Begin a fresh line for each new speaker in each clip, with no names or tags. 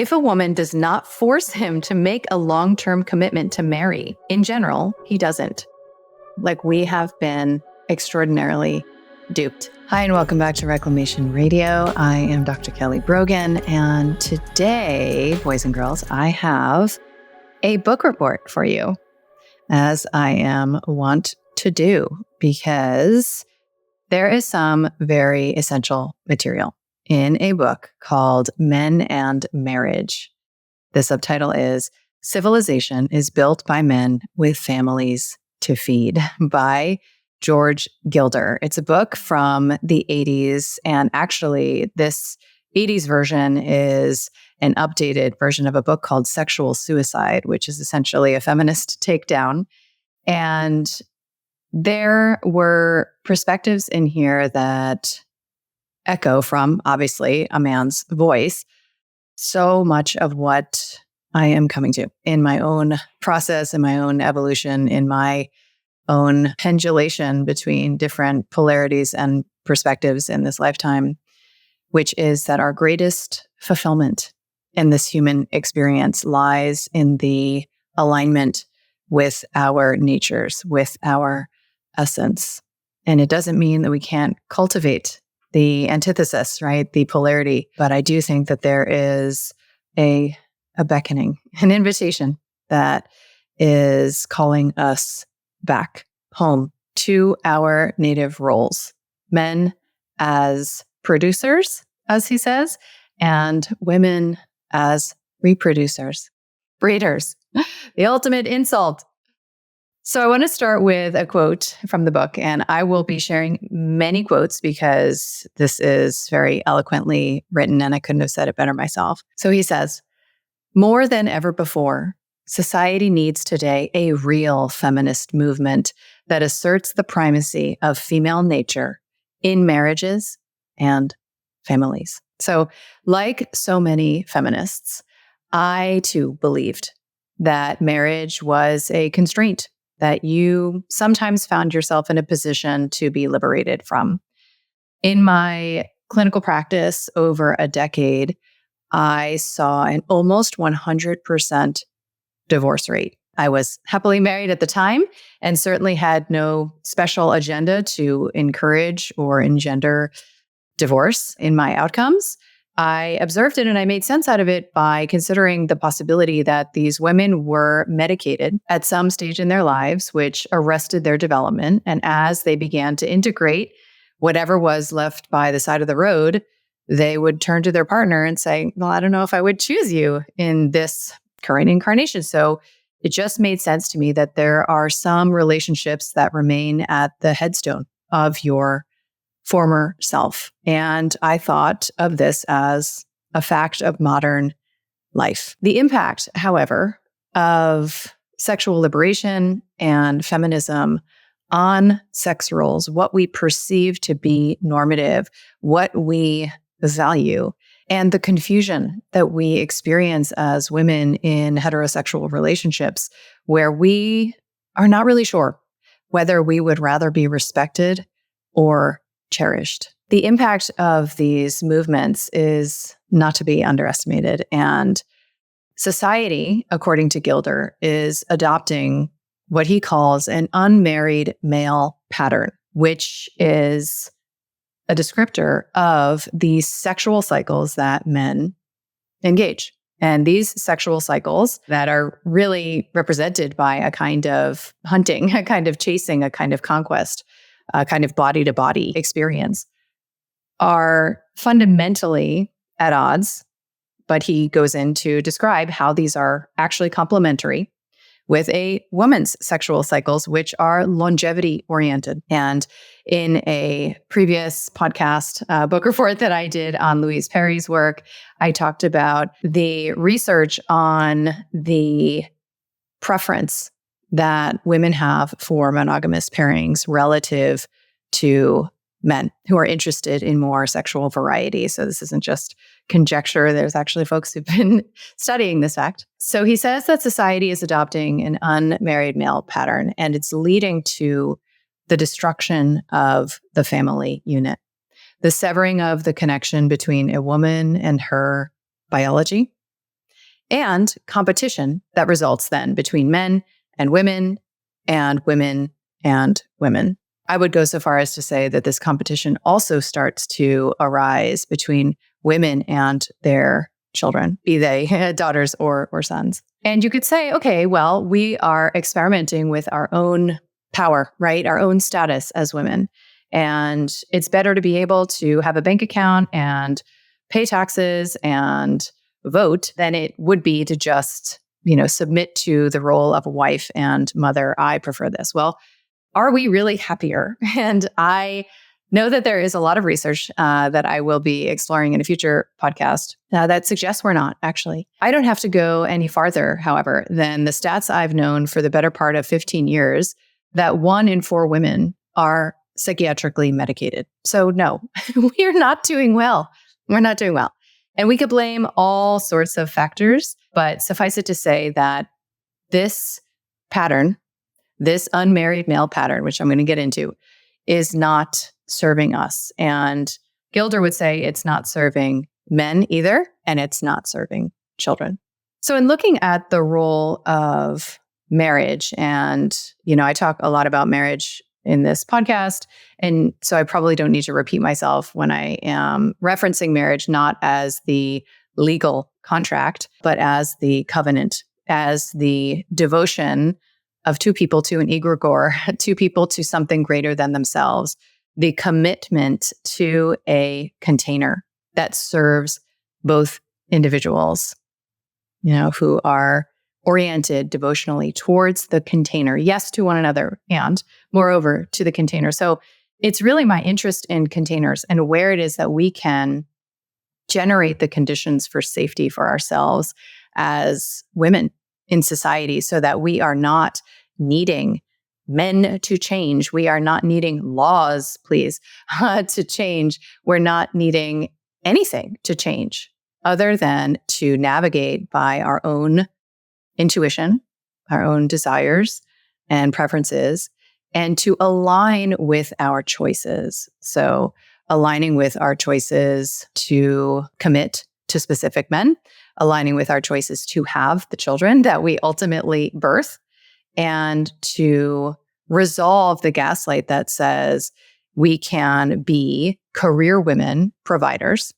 if a woman does not force him to make a long-term commitment to marry, in general, he doesn't. Like, we have been extraordinarily duped. Hi, and welcome back to Reclamation Radio. I am Dr. Kelly Brogan, and today, boys and girls, I have a book report for you, as I am wont to do, because there is some very essential material in a book called Men and Marriage. The subtitle is Civilization is Built by Men with Families to Feed by George Gilder. It's a book from the 80s, and actually this 80s version is an updated version of a book called Sexual Suicide, which is essentially a feminist takedown. And there were perspectives in here that echo from, obviously, a man's voice, so much of what I am coming to in my own process, in my own evolution, in my own pendulation between different polarities and perspectives in this lifetime, which is that our greatest fulfillment in this human experience lies in the alignment with our natures, with our essence. And it doesn't mean that we can't cultivate the antithesis, right? The polarity. But I do think that there is a beckoning, an invitation that is calling us back home to our native roles. Men as producers, as he says, and women as reproducers, breeders, the ultimate insult. So I want to start with a quote from the book, and I will be sharing many quotes because this is very eloquently written and I couldn't have said it better myself. So he says, more than ever before, society needs today a real feminist movement that asserts the primacy of female nature in marriages and families. So, like so many feminists, I too believed that marriage was a constraint that you sometimes found yourself in a position to be liberated from. In my clinical practice over a decade, I saw an almost 100% divorce rate. I was happily married at the time and certainly had no special agenda to encourage or engender divorce in my outcomes. I observed it and I made sense out of it by considering the possibility that these women were medicated at some stage in their lives, which arrested their development. And as they began to integrate whatever was left by the side of the road, they would turn to their partner and say, well, I don't know if I would choose you in this current incarnation. So it just made sense to me that there are some relationships that remain at the headstone of your former self. And I thought of this as a fact of modern life. The impact, however, of sexual liberation and feminism on sex roles, what we perceive to be normative, what we value, and the confusion that we experience as women in heterosexual relationships, where we are not really sure whether we would rather be respected or cherished. The impact of these movements is not to be underestimated. And society, according to Gilder, is adopting what he calls an unmarried male pattern, which is a descriptor of the sexual cycles that men engage. And these sexual cycles that are really represented by a kind of hunting, a kind of chasing, a kind of conquest, a kind of body-to-body experience, are fundamentally at odds, but he goes in to describe how these are actually complementary with a woman's sexual cycles, which are longevity-oriented. And in a previous podcast book report that I did on Louise Perry's work, I talked about the research on the preference that women have for monogamous pairings relative to men who are interested in more sexual variety. So this isn't just conjecture. There's actually folks who've been studying this fact. So he says that society is adopting an unmarried male pattern, and it's leading to the destruction of the family unit, the severing of the connection between a woman and her biology, and competition that results then between men and women and women and women. I would go so far as to say that this competition also starts to arise between women and their children, be they daughters or sons. And you could say, okay, well, we are experimenting with our own power, right? Our own status as women. And it's better to be able to have a bank account and pay taxes and vote than it would be to just, submit to the role of a wife and mother. I prefer this. Well, are we really happier? And I know that there is a lot of research that I will be exploring in a future podcast that suggests we're not, actually. I don't have to go any farther, however, than the stats I've known for the better part of 15 years that 1 in 4 women are psychiatrically medicated. So no, we're not doing well. We're not doing well. And we could blame all sorts of factors, but suffice it to say that this pattern, this unmarried male pattern, which I'm going to get into, is not serving us. And Gilder would say it's not serving men either, and it's not serving children. So in looking at the role of marriage, and, I talk a lot about marriage in this podcast, and so I probably don't need to repeat myself when I am referencing marriage, not as the legal contract, but as the covenant, as the devotion of 2 people to an egregore, 2 people to something greater than themselves, the commitment to a container that serves both individuals, who are oriented devotionally towards the container, yes, to one another, and moreover, to the container. So it's really my interest in containers and where it is that we can generate the conditions for safety for ourselves as women in society so that we are not needing men to change. We are not needing laws, please, to change. We're not needing anything to change other than to navigate by our own intuition, our own desires and preferences, and to align with our choices. So aligning with our choices to commit to specific men, aligning with our choices to have the children that we ultimately birth, and to resolve the gaslight that says we can be career women providers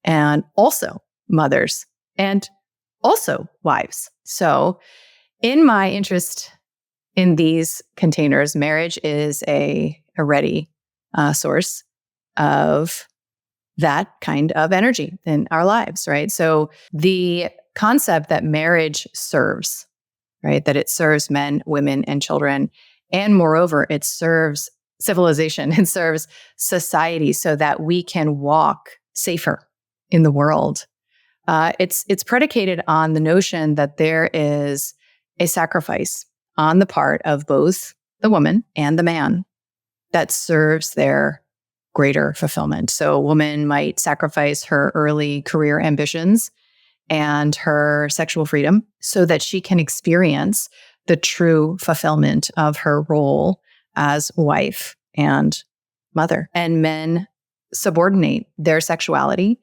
and also mothers and also wives. So in my interest in these containers, marriage is a ready source of that kind of energy in our lives, right? So the concept that marriage serves, right, that it serves men, women, and children, and moreover, it serves civilization, it serves society so that we can walk safer in the world. It's predicated on the notion that there is a sacrifice on the part of both the woman and the man that serves their greater fulfillment. So a woman might sacrifice her early career ambitions and her sexual freedom so that she can experience the true fulfillment of her role as wife and mother. And men subordinate their sexuality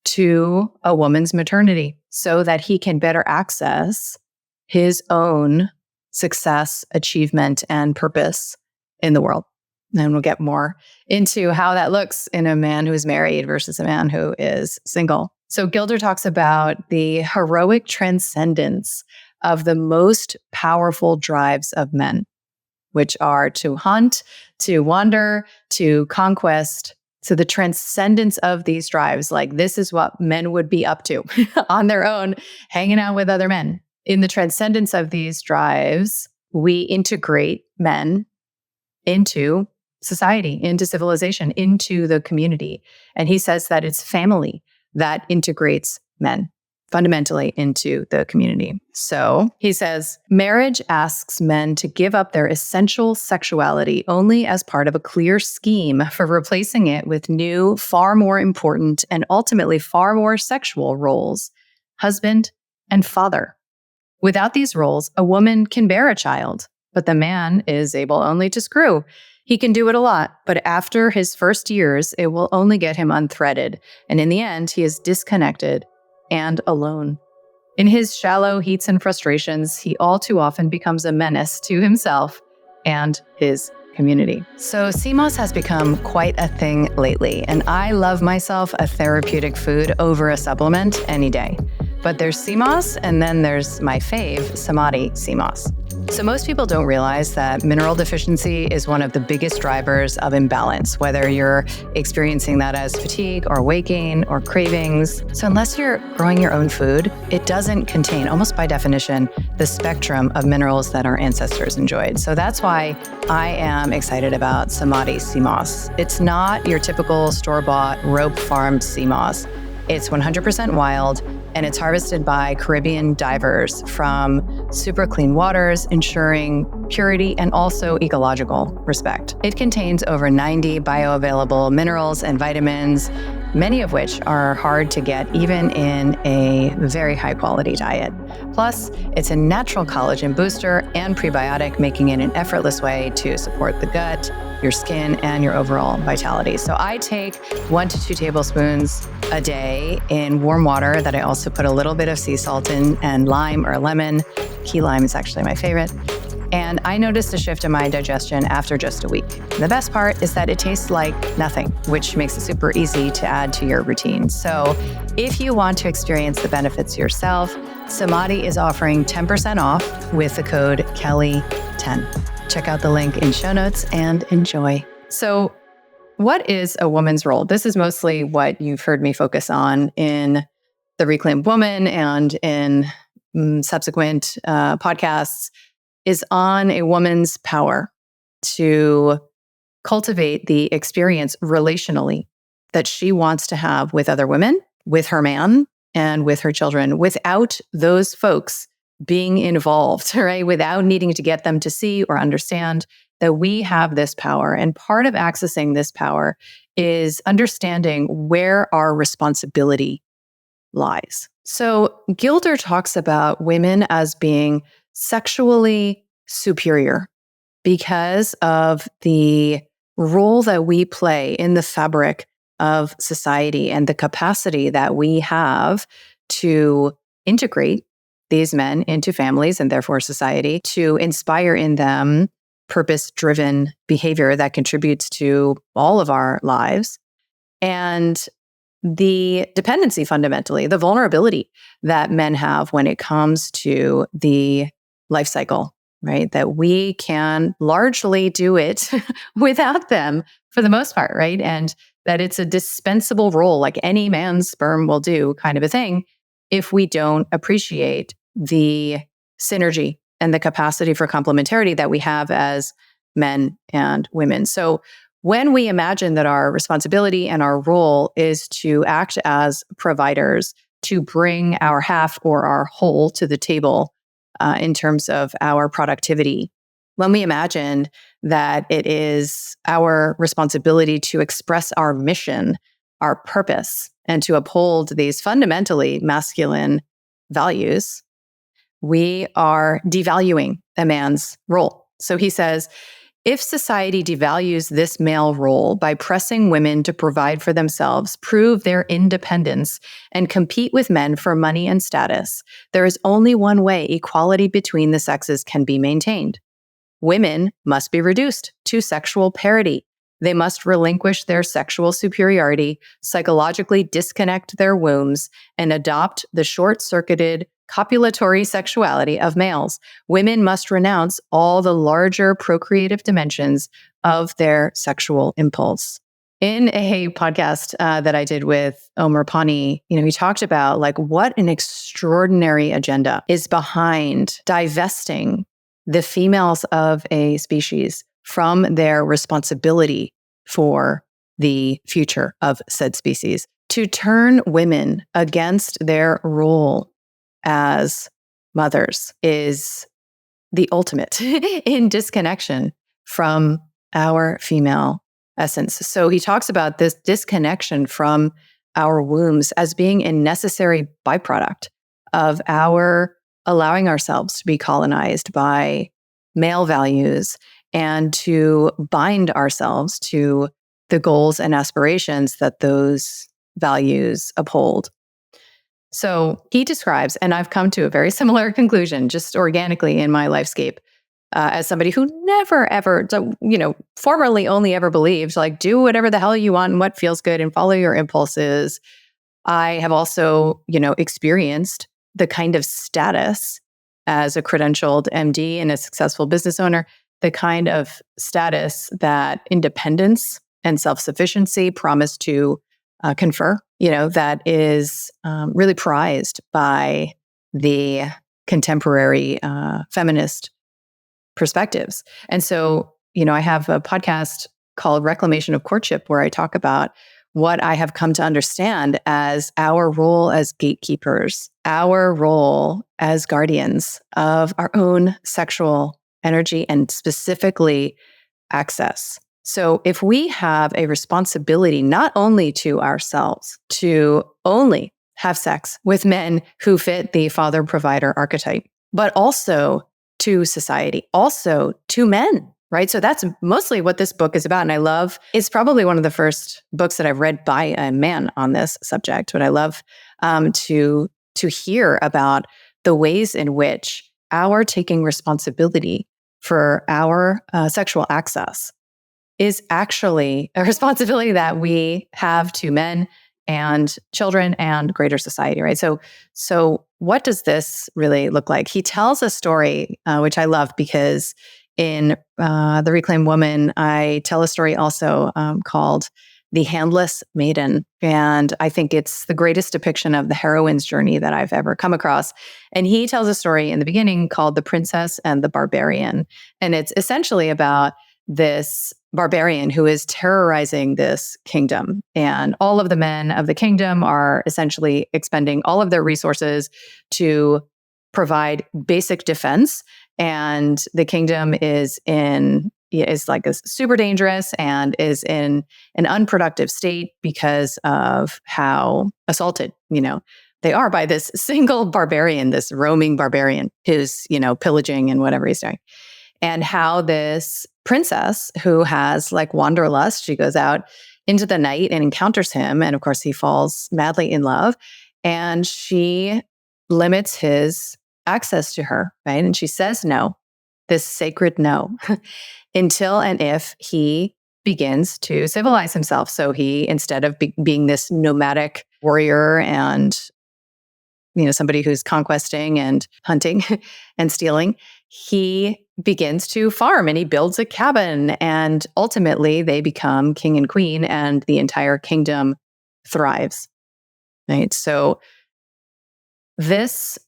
to a woman's maternity so that he can better access his own success, achievement, and purpose in the world. And we'll get more into how that looks in a man who is married versus a man who is single. So Gilder talks about the heroic transcendence of the most powerful drives of men, which are to hunt, to wander, to conquest. So the transcendence of these drives, like this is what men would be up to on their own, hanging out with other men. In the transcendence of these drives, we integrate men into society, into civilization, into the community. And he says that it's family that integrates men fundamentally into the community. So he says, marriage asks men to give up their essential sexuality only as part of a clear scheme for replacing it with new, far more important, and ultimately far more sexual roles, husband and father. Without these roles, a woman can bear a child, but the man is able only to screw. He can do it a lot, but after his first years, it will only get him unthreaded. And in the end, he is disconnected and alone. In his shallow heats and frustrations, he all too often becomes a menace to himself and his community. So CMOS has become quite a thing lately, and I love myself a therapeutic food over a supplement any day. But there's CMOS, and then there's my fave, Samadhi CMOS. So most people don't realize that mineral deficiency is one of the biggest drivers of imbalance, whether you're experiencing that as fatigue or weight gain or cravings. So unless you're growing your own food, it doesn't contain, almost by definition, the spectrum of minerals that our ancestors enjoyed. So that's why I am excited about Samadhi CMOS. It's not your typical store-bought, rope-farmed CMOS. It's 100% wild, and it's harvested by Caribbean divers from super clean waters, ensuring purity and also ecological respect. It contains over 90 bioavailable minerals and vitamins, many of which are hard to get even in a very high quality diet. Plus, it's a natural collagen booster and prebiotic, making it an effortless way to support the gut, your skin, and your overall vitality. So I take 1 to 2 tablespoons a day in warm water that I also put a little bit of sea salt in and lime or lemon. Key lime is actually my favorite. And I noticed a shift in my digestion after just a week. The best part is that it tastes like nothing, which makes it super easy to add to your routine. So if you want to experience the benefits yourself, Samadhi is offering 10% off with the code Kelly10. Check out the link in show notes and enjoy. So what is a woman's role? This is mostly what you've heard me focus on in The Reclaimed Woman and in subsequent podcasts, is on a woman's power to cultivate the experience relationally that she wants to have with other women, with her man, and with her children, without those folks being involved, right? Without needing to get them to see or understand that we have this power. And part of accessing this power is understanding where our responsibility lies. So Gilder talks about women as being sexually superior because of the role that we play in the fabric of society and the capacity that we have to integrate these men into families and therefore society, to inspire in them purpose-driven behavior that contributes to all of our lives. And the dependency, fundamentally, the vulnerability that men have when it comes to the life cycle, right? That we can largely do it without them for the most part, right? And that it's a dispensable role, like any man's sperm will do, kind of a thing, if we don't appreciate the synergy and the capacity for complementarity that we have as men and women. So when we imagine that our responsibility and our role is to act as providers, to bring our half or our whole to the table in terms of our productivity, when we imagine that it is our responsibility to express our mission, our purpose, and to uphold these fundamentally masculine values, we are devaluing a man's role. So he says, if society devalues this male role by pressing women to provide for themselves, prove their independence, and compete with men for money and status, there is only one way equality between the sexes can be maintained. Women must be reduced to sexual parity. They must relinquish their sexual superiority, psychologically disconnect their wombs, and adopt the short-circuited copulatory sexuality of males. Women must renounce all the larger procreative dimensions of their sexual impulse. In a podcast that I did with Omer Pani, he talked about what an extraordinary agenda is behind divesting the females of a species from their responsibility for the future of said species, to turn women against their role as mothers is the ultimate in disconnection from our female essence. So he talks about this disconnection from our wombs as being a necessary byproduct of our allowing ourselves to be colonized by male values and to bind ourselves to the goals and aspirations that those values uphold. So he describes, and I've come to a very similar conclusion just organically in my lifescape, as somebody who never ever, formerly only ever believed, like, do whatever the hell you want and what feels good and follow your impulses. I have also, experienced the kind of status as a credentialed MD and a successful business owner, the kind of status that independence and self-sufficiency promise to confer, that is really prized by the contemporary feminist perspectives. And so, I have a podcast called Reclamation of Courtship where I talk about what I have come to understand as our role as gatekeepers, our role as guardians of our own sexual energy and specifically access. So if we have a responsibility not only to ourselves to only have sex with men who fit the father provider archetype, but also to society, also to men, right? So that's mostly what this book is about. And I love, it's probably one of the first books that I've read by a man on this subject, but I love to hear about the ways in which our taking responsibility for our sexual access is actually a responsibility that we have to men and children and greater society, right? So what does this really look like? He tells a story, which I love because in The Reclaimed Woman, I tell a story also called The Handless Maiden. And I think it's the greatest depiction of the heroine's journey that I've ever come across. And he tells a story in the beginning called The Princess and the Barbarian. And it's essentially about this barbarian who is terrorizing this kingdom. And all of the men of the kingdom are essentially expending all of their resources to provide basic defense. And the kingdom is super dangerous and is in an unproductive state because of how assaulted, they are by this single barbarian, this roaming barbarian who's, pillaging and whatever he's doing. And how this princess who has like wanderlust, she goes out into the night and encounters him. And of course, he falls madly in love. And she limits his access to her, right? And she says no, this sacred no, until and if he begins to civilize himself. So he, instead of being this nomadic warrior and somebody who's conquesting and hunting and stealing, he begins to farm and he builds a cabin, and ultimately they become king and queen and the entire kingdom thrives, right? So this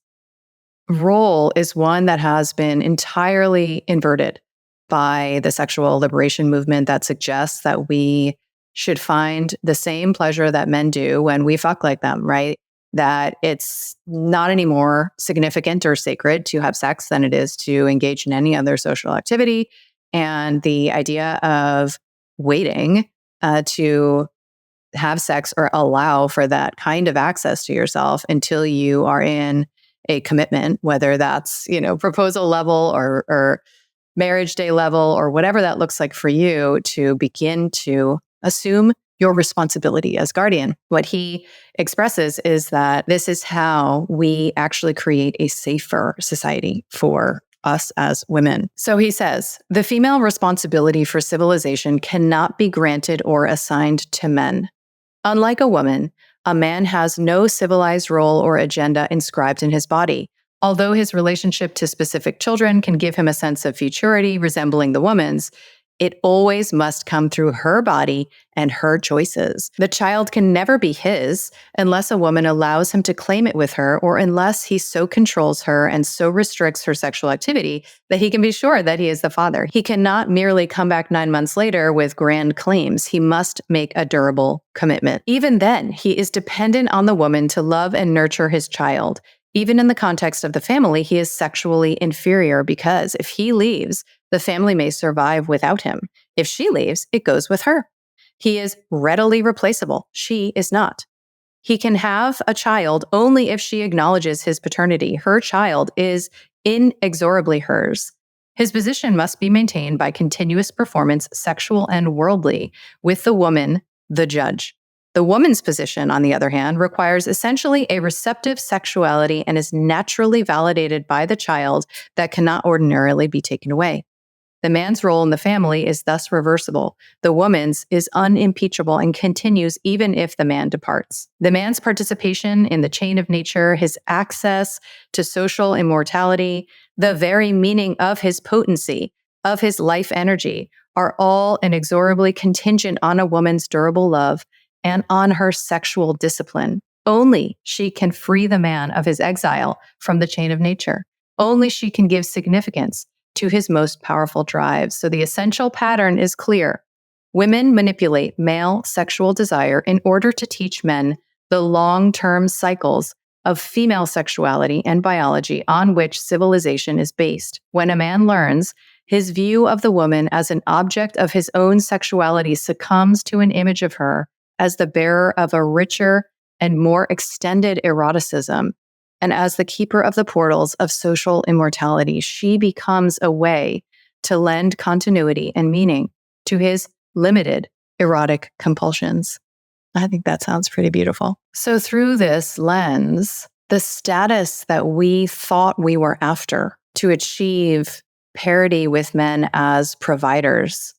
role is one that has been entirely inverted by the sexual liberation movement that suggests that we should find the same pleasure that men do when we fuck like them, right? That it's not any more significant or sacred to have sex than it is to engage in any other social activity. And the idea of waiting to have sex or allow for that kind of access to yourself until you are in a commitment, whether that's, proposal level or marriage day level or whatever that looks like for you, to begin to assume your responsibility as guardian. What he expresses is that this is how we actually create a safer society for us as women. So he says, the female responsibility for civilization cannot be granted or assigned to men. Unlike a woman, a man has no civilized role or agenda inscribed in his body. Although his relationship to specific children can give him a sense of futurity resembling the woman's, it always must come through her body and her choices. The child can never be his unless a woman allows him to claim it with her, or unless he so controls her and so restricts her sexual activity that he can be sure that he is the father. He cannot merely come back 9 months later with grand claims. He must make a durable commitment. Even then, he is dependent on the woman to love and nurture his child. Even in the context of the family, he is sexually inferior because if he leaves, the family may survive without him. If she leaves, it goes with her. He is readily replaceable. She is not. He can have a child only if she acknowledges his paternity. Her child is inexorably hers. His position must be maintained by continuous performance, sexual and worldly, with the woman, the judge. The woman's position, on the other hand, requires essentially a receptive sexuality and is naturally validated by the child that cannot ordinarily be taken away. The man's role in the family is thus reversible. The woman's is unimpeachable and continues even if the man departs. The man's participation in the chain of nature, his access to social immortality, the very meaning of his potency, of his life energy, are all inexorably contingent on a woman's durable love and on her sexual discipline. Only she can free the man of his exile from the chain of nature. Only she can give significance to his most powerful drives. So the essential pattern is clear. Women manipulate male sexual desire in order to teach men the long-term cycles of female sexuality and biology on which civilization is based. When a man learns, his view of the woman as an object of his own sexuality succumbs to an image of her as the bearer of a richer and more extended eroticism. And as the keeper of the portals of social immortality, she becomes a way to lend continuity and meaning to his limited erotic compulsions. I think that sounds pretty beautiful. So through this lens, the status that we thought we were after to achieve parity with men as providers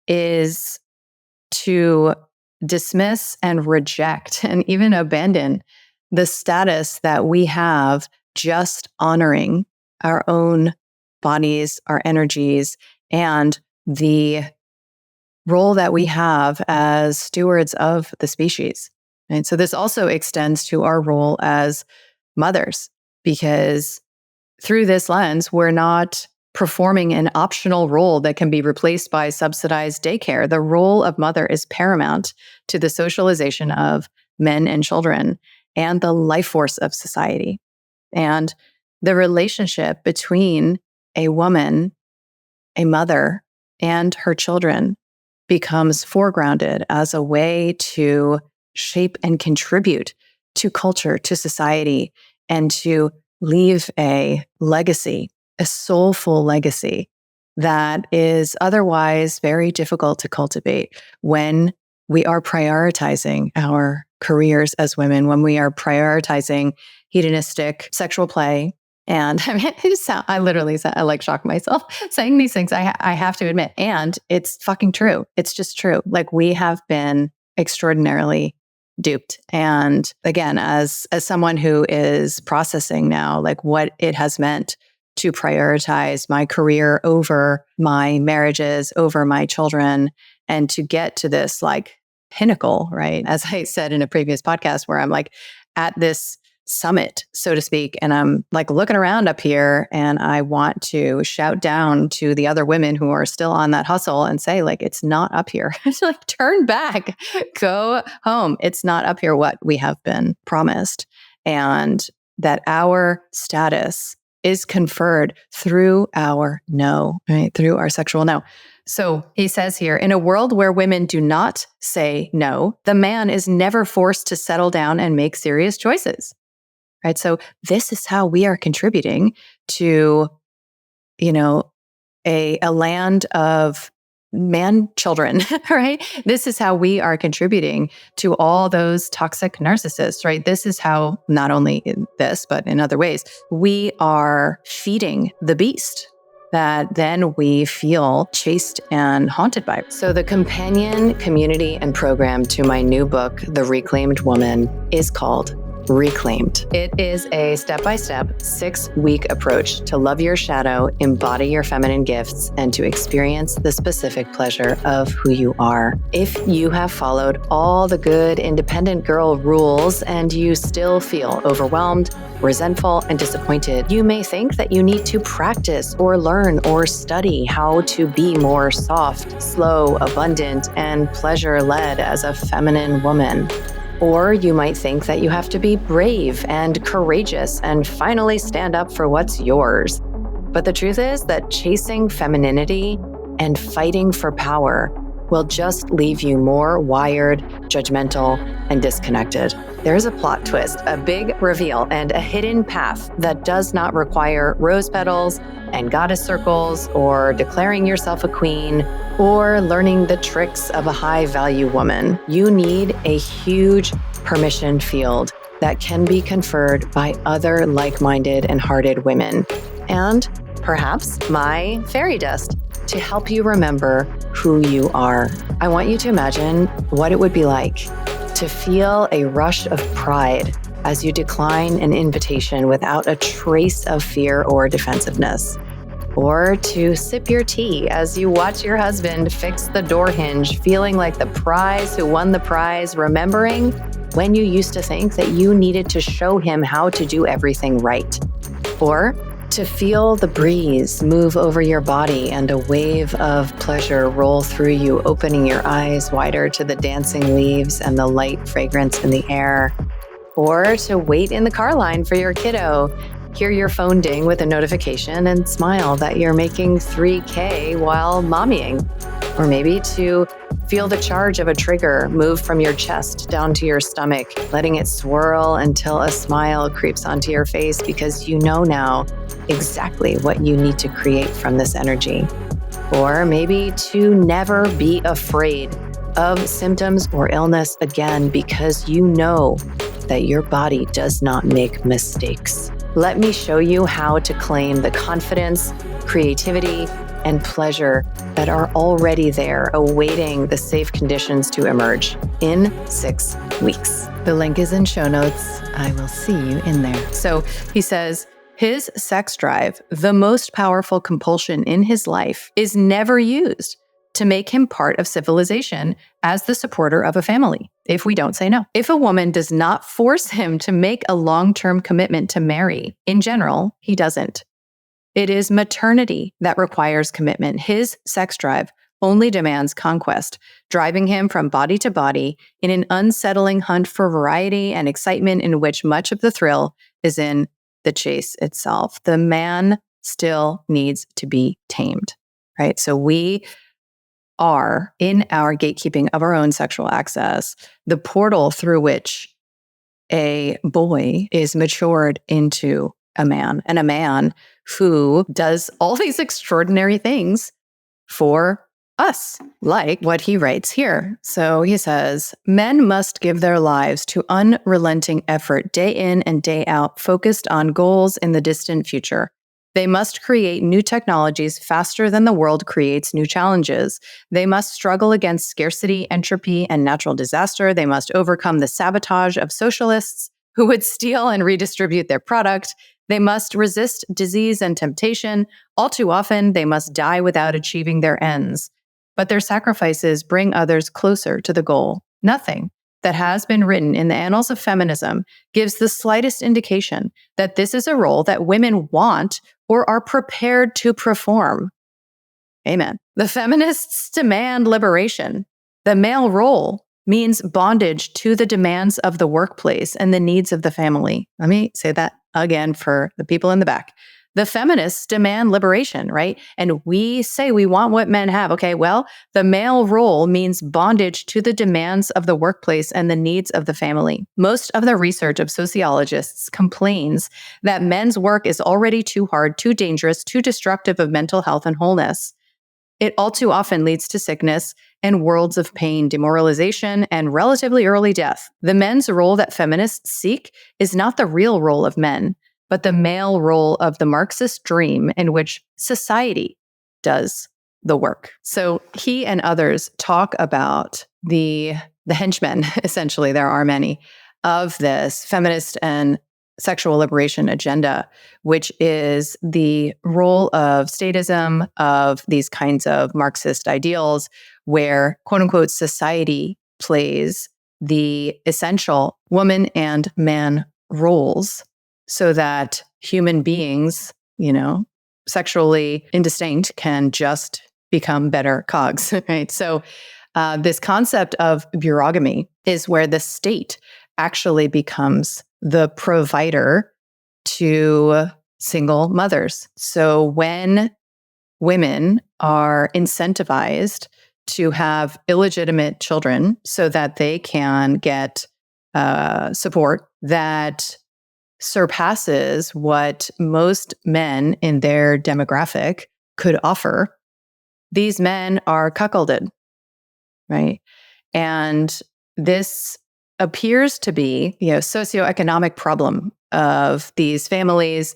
is to dismiss and reject and even abandon the status that we have just honoring our own bodies, our energies, and the role that we have as stewards of the species. And so this also extends to our role as mothers, because through this lens, we're not performing an optional role that can be replaced by subsidized daycare. The role of mother is paramount to the socialization of men and children and the life force of society. And the relationship between a woman, a mother, and her children becomes foregrounded as a way to shape and contribute to culture, to society, and to leave a legacy, a soulful legacy that is otherwise very difficult to cultivate when we are prioritizing our careers as women, when we are prioritizing hedonistic sexual play. And I mean, I literally I like shock myself saying these things. I have to admit, and it's fucking true. It's just true. Like, we have been extraordinarily duped. And again, as someone who is processing now, like, what it has meant to prioritize my career over my marriages, over my children, and to get to this like pinnacle, right? As I said in a previous podcast, where I'm like at this summit, so to speak, and I'm like looking around up here, and I want to shout down to the other women who are still on that hustle and say, like, it's not up here. It's like, turn back, go home. It's not up here what we have been promised. And that our status is conferred through our no, right? Through our sexual no. So he says here, in a world where women do not say no, the man is never forced to settle down and make serious choices. Right. So this is how we are contributing to, a land of man children, right? This is how we are contributing to all those toxic narcissists, right? This is how, not only in this, but in other ways, we are feeding the beast that then we feel chased and haunted by. So the companion, community, and program to my new book, The Reclaimed Woman, is called Reclaimed. It is a step-by-step 6-week approach to love your shadow, embody your feminine gifts, and to experience the specific pleasure of who you are. If you have followed all the good independent girl rules and you still feel overwhelmed, resentful, and disappointed, you may think that you need to practice or learn or study how to be more soft, slow, abundant, and pleasure-led as a feminine woman. Or you might think that you have to be brave and courageous and finally stand up for what's yours. But the truth is that chasing femininity and fighting for power will just leave you more wired, judgmental, and disconnected. there's a plot twist, a big reveal, and a hidden path that does not require rose petals and goddess circles or declaring yourself a queen or learning the tricks of a high-value woman. You need a huge permission field that can be conferred by other like-minded and hearted women. And perhaps my fairy dust to help you remember who you are. I want you to imagine what it would be like to feel a rush of pride as you decline an invitation without a trace of fear or defensiveness. Or to sip your tea as you watch your husband fix the door hinge, feeling like the prize who won the prize, remembering when you used to think that you needed to show him how to do everything right. Or to feel the breeze move over your body and a wave of pleasure roll through you, opening your eyes wider to the dancing leaves and the light fragrance in the air. Or to wait in the car line for your kiddo, hear your phone ding with a notification and smile that you're making 3K while mommying. Or maybe to feel the charge of a trigger move from your chest down to your stomach, letting it swirl until a smile creeps onto your face because you know now exactly what you need to create from this energy. Or maybe to never be afraid of symptoms or illness again because you know that your body does not make mistakes. Let me show you how to claim the confidence, creativity, and pleasure that are already there, awaiting the safe conditions to emerge in 6 weeks. The link is in show notes. I will see you in there. So he says, his sex drive, the most powerful compulsion in his life, is never used to make him part of civilization as the supporter of a family, if we don't say no. If a woman does not force him to make a long-term commitment to marry, in general, he doesn't. It is maternity that requires commitment. His sex drive only demands conquest, driving him from body to body in an unsettling hunt for variety and excitement in which much of the thrill is in the chase itself. The man still needs to be tamed, right? So we are, in our gatekeeping of our own sexual access, the portal through which a boy is matured into a man, and a man who does all these extraordinary things for us, like what he writes here. So he says, men must give their lives to unrelenting effort day in and day out, focused on goals in the distant future. They must create new technologies faster than the world creates new challenges. They must struggle against scarcity, entropy, and natural disaster. They must overcome the sabotage of socialists who would steal and redistribute their product. They must resist disease and temptation. All too often, they must die without achieving their ends. But their sacrifices bring others closer to the goal. Nothing that has been written in the annals of feminism gives the slightest indication that this is a role that women want or are prepared to perform. Amen. The feminists demand liberation. The male role means bondage to the demands of the workplace and the needs of the family. Let me say that again for the people in the back. The feminists demand liberation, right? And we say we want what men have. Okay, well, the male role means bondage to the demands of the workplace and the needs of the family. Most of the research of sociologists complains that men's work is already too hard, too dangerous, too destructive of mental health and wholeness. It all too often leads to sickness and worlds of pain, demoralization, and relatively early death. The men's role that feminists seek is not the real role of men, but the male role of the Marxist dream in which society does the work. So he and others talk about the henchmen, essentially, there are many, of this feminist and sexual liberation agenda, which is the role of statism, of these kinds of Marxist ideals, where, quote unquote, society plays the essential woman and man roles so that human beings, sexually indistinct, can just become better cogs, right? So this concept of burogamy is where the state actually becomes the provider to single mothers. So when women are incentivized to have illegitimate children so that they can get support that surpasses what most men in their demographic could offer, these men are cuckolded, right? And this appears to be, socioeconomic problem of these families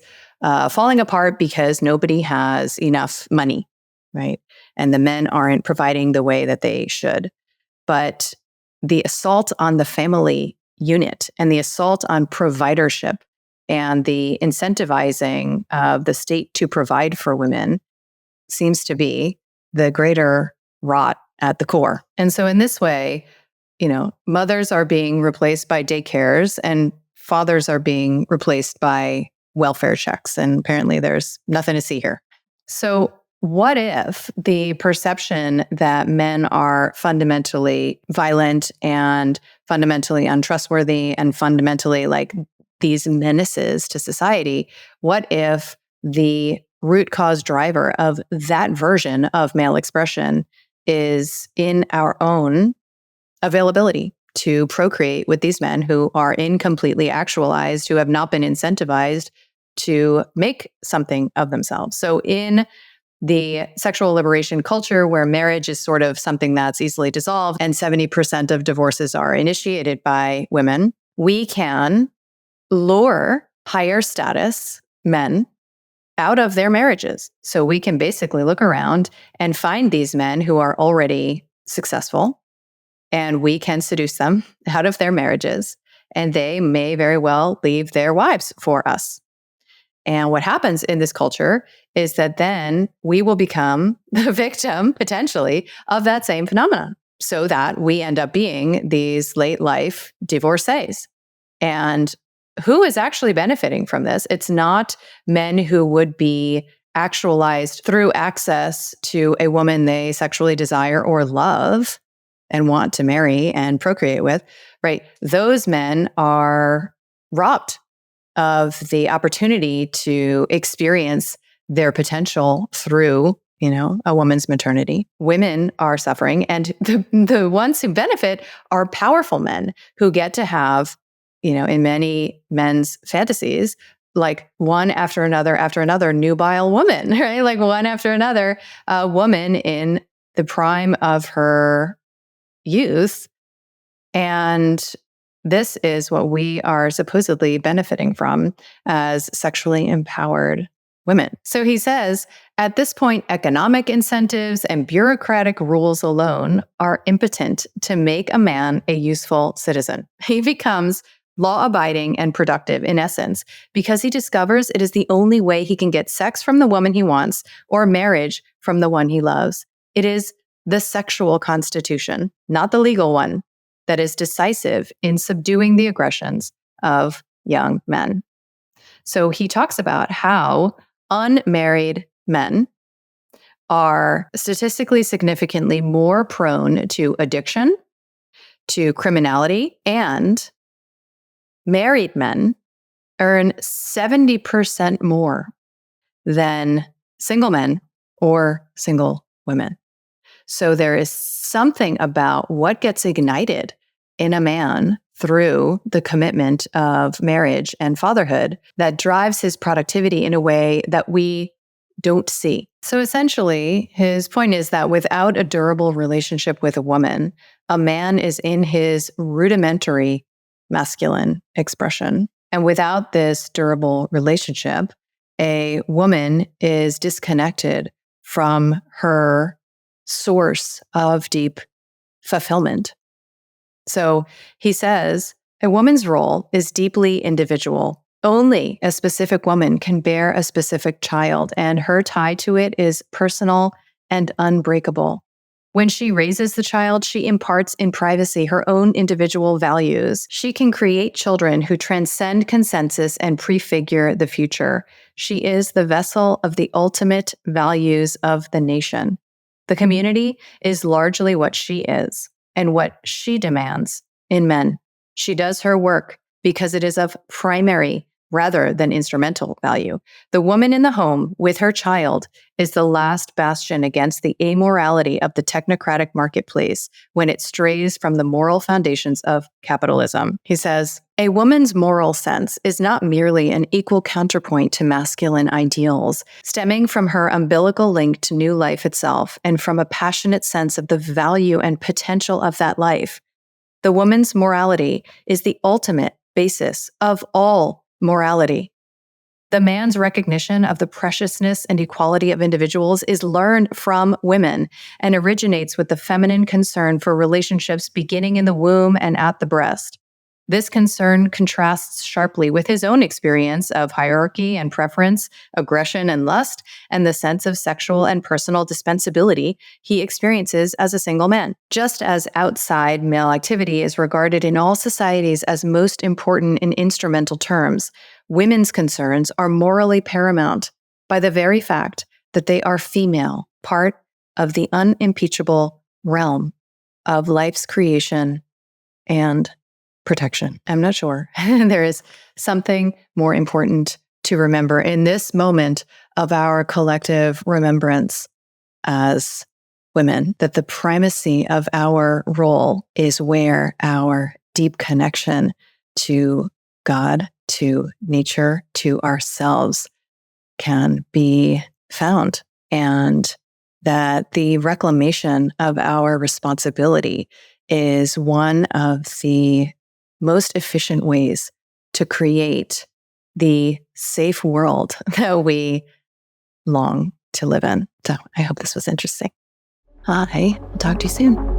falling apart because nobody has enough money, right? And the men aren't providing the way that they should. But the assault on the family unit and the assault on providership and the incentivizing of the state to provide for women seems to be the greater rot at the core. And so in this way, mothers are being replaced by daycares and fathers are being replaced by welfare checks. And apparently there's nothing to see here. So what if the perception that men are fundamentally violent and fundamentally untrustworthy and fundamentally like these menaces to society, what if the root cause driver of that version of male expression is in our own availability to procreate with these men who are incompletely actualized, who have not been incentivized to make something of themselves? So in the sexual liberation culture where marriage is sort of something that's easily dissolved and 70% of divorces are initiated by women, we can lure higher status men out of their marriages. So we can basically look around and find these men who are already successful, and we can seduce them out of their marriages, and they may very well leave their wives for us. And what happens in this culture is that then we will become the victim, potentially, of that same phenomenon, so that we end up being these late life divorcees. And who is actually benefiting from this? It's not men who would be actualized through access to a woman they sexually desire or love and want to marry and procreate with, right? Those men are robbed of the opportunity to experience their potential through, a woman's maternity. Women are suffering, and the ones who benefit are powerful men who get to have, in many men's fantasies, like one after another nubile woman, right? Like one after another woman in the prime of her youth. And this is what we are supposedly benefiting from as sexually empowered women. So he says, at this point, economic incentives and bureaucratic rules alone are impotent to make a man a useful citizen. He becomes law-abiding and productive in essence because he discovers it is the only way he can get sex from the woman he wants or marriage from the one he loves. It is the sexual constitution, not the legal one, that is decisive in subduing the aggressions of young men. So he talks about how unmarried men are statistically significantly more prone to addiction, to criminality, and married men earn 70% more than single men or single women. So there is something about what gets ignited in a man through the commitment of marriage and fatherhood that drives his productivity in a way that we don't see. So essentially, his point is that without a durable relationship with a woman, a man is in his rudimentary masculine expression. And without this durable relationship, a woman is disconnected from her source of deep fulfillment. So he says, a woman's role is deeply individual. Only a specific woman can bear a specific child, and her tie to it is personal and unbreakable. When she raises the child, she imparts in privacy her own individual values. She can create children who transcend consensus and prefigure the future. She is the vessel of the ultimate values of the nation. The community is largely what she is and what she demands in men. She does her work because it is of primary rather than instrumental value. The woman in the home with her child is the last bastion against the amorality of the technocratic marketplace when it strays from the moral foundations of capitalism. He says, a woman's moral sense is not merely an equal counterpoint to masculine ideals, stemming from her umbilical link to new life itself and from a passionate sense of the value and potential of that life. The woman's morality is the ultimate basis of all morality. The man's recognition of the preciousness and equality of individuals is learned from women and originates with the feminine concern for relationships beginning in the womb and at the breast. This concern contrasts sharply with his own experience of hierarchy and preference, aggression and lust, and the sense of sexual and personal dispensability he experiences as a single man. Just as outside male activity is regarded in all societies as most important in instrumental terms, women's concerns are morally paramount by the very fact that they are female, part of the unimpeachable realm of life's creation and protection. I'm not sure. There is something more important to remember in this moment of our collective remembrance as women, that the primacy of our role is where our deep connection to God, to nature, to ourselves can be found. And that the reclamation of our responsibility is one of the most efficient ways to create the safe world that we long to live in. So I hope this was interesting. Hey, I'll talk to you soon.